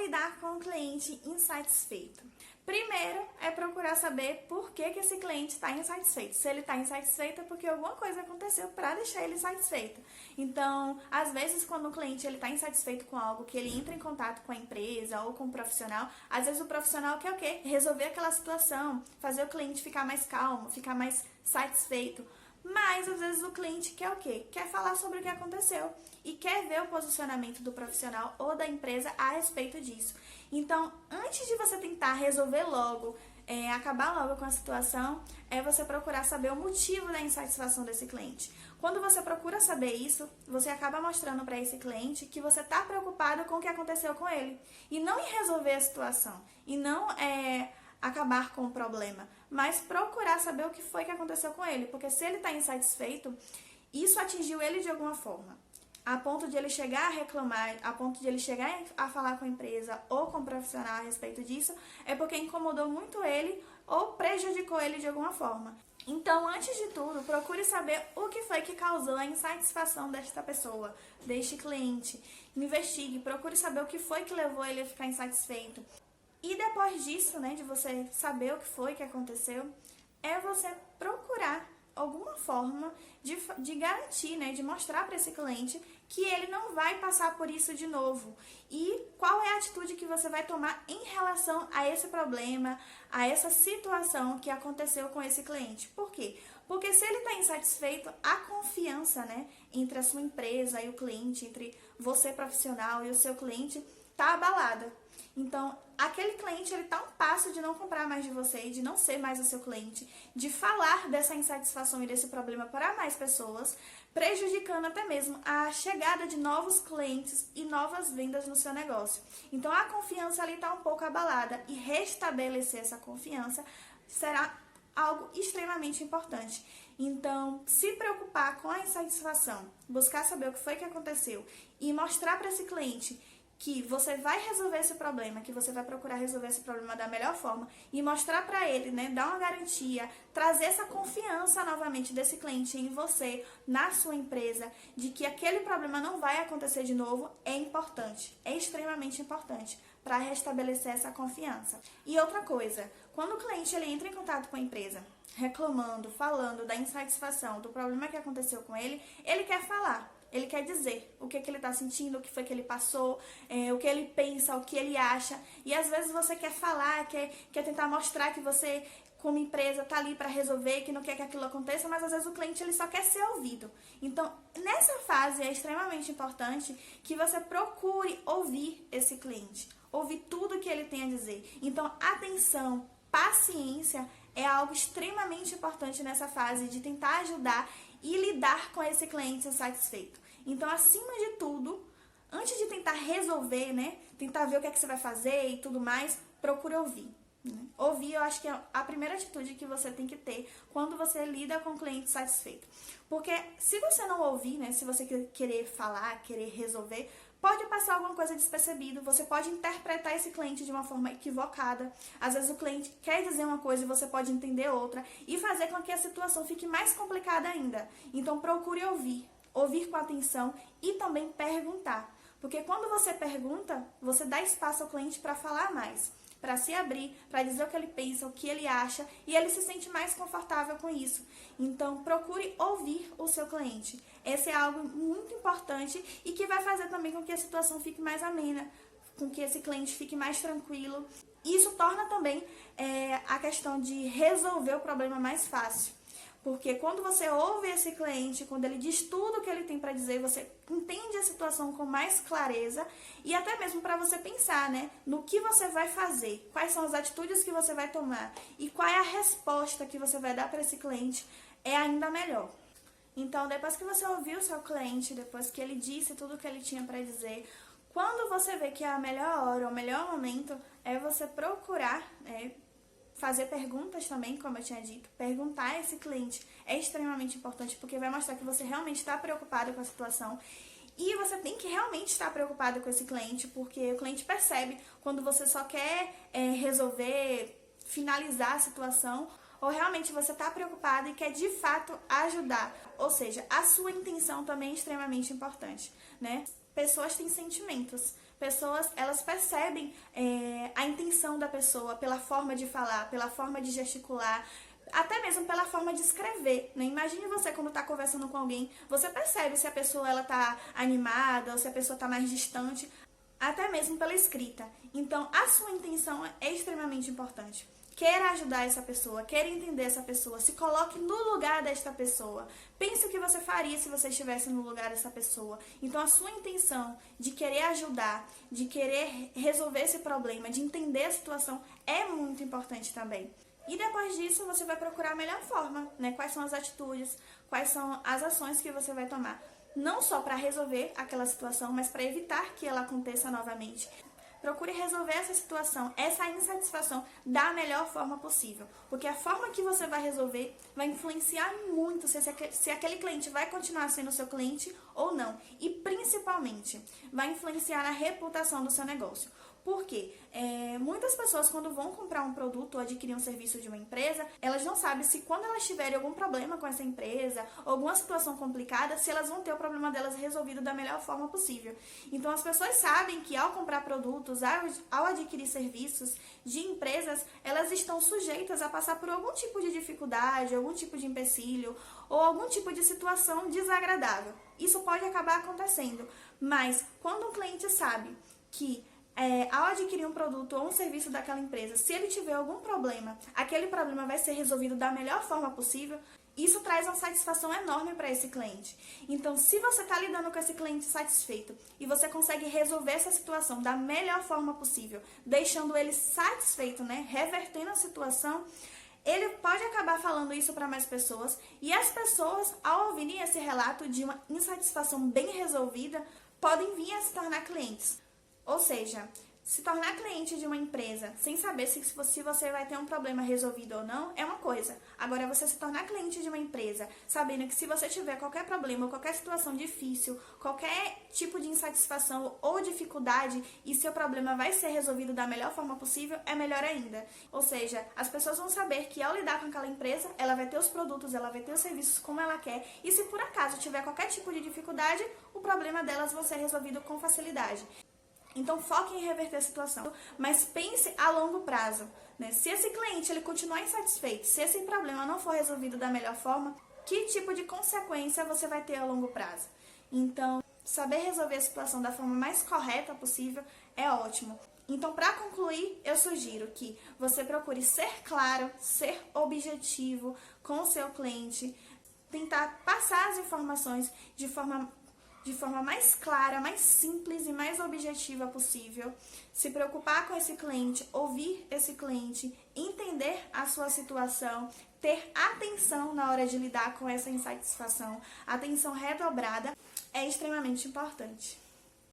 lidar com o cliente insatisfeito? Primeiro é procurar saber por que esse cliente está insatisfeito. Se ele está insatisfeito é porque alguma coisa aconteceu para deixar ele insatisfeito. Então, às vezes, quando o cliente está insatisfeito com algo, que ele entra em contato com a empresa ou com o profissional, às vezes o profissional quer o quê? Resolver aquela situação, fazer o cliente ficar mais calmo, ficar mais satisfeito. Mas, às vezes, o cliente quer o quê? Quer falar sobre o que aconteceu e quer ver o posicionamento do profissional ou da empresa a respeito disso. Então, antes de você tentar resolver logo, acabar logo com a situação, é você procurar saber o motivo da insatisfação desse cliente. Quando você procura saber isso, você acaba mostrando para esse cliente que você está preocupado com o que aconteceu com ele. E não em resolver a situação, e não acabar com o problema, mas procurar saber o que foi que aconteceu com ele, porque se ele está insatisfeito, isso atingiu ele de alguma forma, a ponto de ele chegar a reclamar, a ponto de ele chegar a falar com a empresa ou com o profissional a respeito disso, é porque incomodou muito ele ou prejudicou ele de alguma forma. Então, antes de tudo, procure saber o que foi que causou a insatisfação desta pessoa, deste cliente. Investigue, procure saber o que foi que levou ele a ficar insatisfeito. E depois disso, né, de você saber o que foi que aconteceu, é você procurar alguma forma de garantir, né, de mostrar para esse cliente que ele não vai passar por isso de novo. E qual é a atitude que você vai tomar em relação a esse problema, a essa situação que aconteceu com esse cliente. Por quê? Porque se ele está insatisfeito, a confiança, né, entre a sua empresa e o cliente, entre você profissional e o seu cliente, está abalada. Então, aquele cliente ele está a um passo de não comprar mais de você, de não ser mais o seu cliente, de falar dessa insatisfação e desse problema para mais pessoas, prejudicando até mesmo a chegada de novos clientes e novas vendas no seu negócio. Então, a confiança ali está um pouco abalada e restabelecer essa confiança será algo extremamente importante. Então, se preocupar com a insatisfação, buscar saber o que foi que aconteceu e mostrar para esse cliente que você vai resolver esse problema, que você vai procurar resolver esse problema da melhor forma e mostrar para ele, né, dar uma garantia, trazer essa confiança novamente desse cliente em você, na sua empresa, de que aquele problema não vai acontecer de novo, é importante, é extremamente importante para restabelecer essa confiança. E outra coisa, quando o cliente ele entra em contato com a empresa, reclamando, falando da insatisfação, do problema que aconteceu com ele quer falar. Ele quer dizer o que ele está sentindo, o que foi que ele passou, o que ele pensa, o que ele acha. E às vezes você quer falar, quer tentar mostrar que você, como empresa, está ali para resolver, que não quer que aquilo aconteça, mas às vezes o cliente ele só quer ser ouvido. Então, nessa fase é extremamente importante que você procure ouvir esse cliente, ouvir tudo que ele tem a dizer. Então, atenção, paciência é algo extremamente importante nessa fase de tentar ajudar e lidar com esse cliente insatisfeito. Então, acima de tudo, antes de tentar resolver, né, tentar ver o que é que você vai fazer e tudo mais, procure ouvir. Né? Ouvir, eu acho que é a primeira atitude que você tem que ter quando você lida com o cliente satisfeito. Porque se você não ouvir, né, se você querer falar, querer resolver, pode passar alguma coisa despercebido, você pode interpretar esse cliente de uma forma equivocada. Às vezes o cliente quer dizer uma coisa e você pode entender outra e fazer com que a situação fique mais complicada ainda. Então procure ouvir com atenção e também perguntar. Porque quando você pergunta, você dá espaço ao cliente para falar mais, para se abrir, para dizer o que ele pensa, o que ele acha, e ele se sente mais confortável com isso. Então, procure ouvir o seu cliente. Esse é algo muito importante e que vai fazer também com que a situação fique mais amena, com que esse cliente fique mais tranquilo. Isso torna também a questão de resolver o problema mais fácil. Porque quando você ouve esse cliente, quando ele diz tudo o que ele tem para dizer, você entende a situação com mais clareza e até mesmo para você pensar, né, no que você vai fazer, quais são as atitudes que você vai tomar e qual é a resposta que você vai dar para esse cliente, é ainda melhor. Então, depois que você ouviu o seu cliente, depois que ele disse tudo o que ele tinha para dizer, quando você vê que é a melhor hora, o melhor momento, é você procurar, fazer perguntas também, como eu tinha dito, perguntar a esse cliente é extremamente importante, porque vai mostrar que você realmente está preocupado com a situação. E você tem que realmente estar preocupado com esse cliente, porque o cliente percebe quando você só quer resolver, finalizar a situação, ou realmente você está preocupado e quer de fato ajudar. Ou seja, a sua intenção também é extremamente importante, né? Pessoas têm sentimentos. pessoas, elas percebem a intenção da pessoa pela forma de falar, pela forma de gesticular, até mesmo pela forma de escrever, né? Imagine você quando está conversando com alguém, você percebe se a pessoa ela tá animada ou se a pessoa está mais distante, até mesmo pela escrita. Então, a sua intenção é extremamente importante. Queira ajudar essa pessoa, queira entender essa pessoa, se coloque no lugar desta pessoa. Pense o que você faria se você estivesse no lugar dessa pessoa. Então, a sua intenção de querer ajudar, de querer resolver esse problema, de entender a situação é muito importante também. E depois disso, você vai procurar a melhor forma, né? Quais são as atitudes, quais são as ações que você vai tomar. Não só para resolver aquela situação, mas para evitar que ela aconteça novamente. Procure resolver essa situação, essa insatisfação, da melhor forma possível. Porque a forma que você vai resolver vai influenciar muito se aquele cliente vai continuar sendo seu cliente ou não. E principalmente, vai influenciar na reputação do seu negócio. Por quê? Muitas pessoas, quando vão comprar um produto ou adquirir um serviço de uma empresa, elas não sabem se quando elas tiverem algum problema com essa empresa, alguma situação complicada, se elas vão ter o problema delas resolvido da melhor forma possível. Então, as pessoas sabem que ao comprar produtos, ao adquirir serviços de empresas, elas estão sujeitas a passar por algum tipo de dificuldade, algum tipo de empecilho ou algum tipo de situação desagradável. Isso pode acabar acontecendo, mas quando o cliente sabe que ao adquirir um produto ou um serviço daquela empresa, se ele tiver algum problema, aquele problema vai ser resolvido da melhor forma possível, isso traz uma satisfação enorme para esse cliente. Então, se você está lidando com esse cliente satisfeito e você consegue resolver essa situação da melhor forma possível, deixando ele satisfeito, né, revertendo a situação, ele pode acabar falando isso para mais pessoas e as pessoas, ao ouvirem esse relato de uma insatisfação bem resolvida, podem vir a se tornar clientes. Ou seja, se tornar cliente de uma empresa sem saber se você vai ter um problema resolvido ou não é uma coisa. Agora, você se tornar cliente de uma empresa sabendo que se você tiver qualquer problema, qualquer situação difícil, qualquer tipo de insatisfação ou dificuldade e seu problema vai ser resolvido da melhor forma possível, é melhor ainda. Ou seja, as pessoas vão saber que ao lidar com aquela empresa, ela vai ter os produtos, ela vai ter os serviços como ela quer e se por acaso tiver qualquer tipo de dificuldade, o problema delas vai ser resolvido com facilidade. Então, foque em reverter a situação, mas pense a longo prazo, né? Se esse cliente ele continuar insatisfeito, se esse problema não for resolvido da melhor forma, que tipo de consequência você vai ter a longo prazo? Então, saber resolver a situação da forma mais correta possível é ótimo. Então, para concluir, eu sugiro que você procure ser claro, ser objetivo com o seu cliente, tentar passar as informações de forma mais clara, mais simples e mais objetiva possível, se preocupar com esse cliente, ouvir esse cliente, entender a sua situação, ter atenção na hora de lidar com essa insatisfação, atenção redobrada é extremamente importante.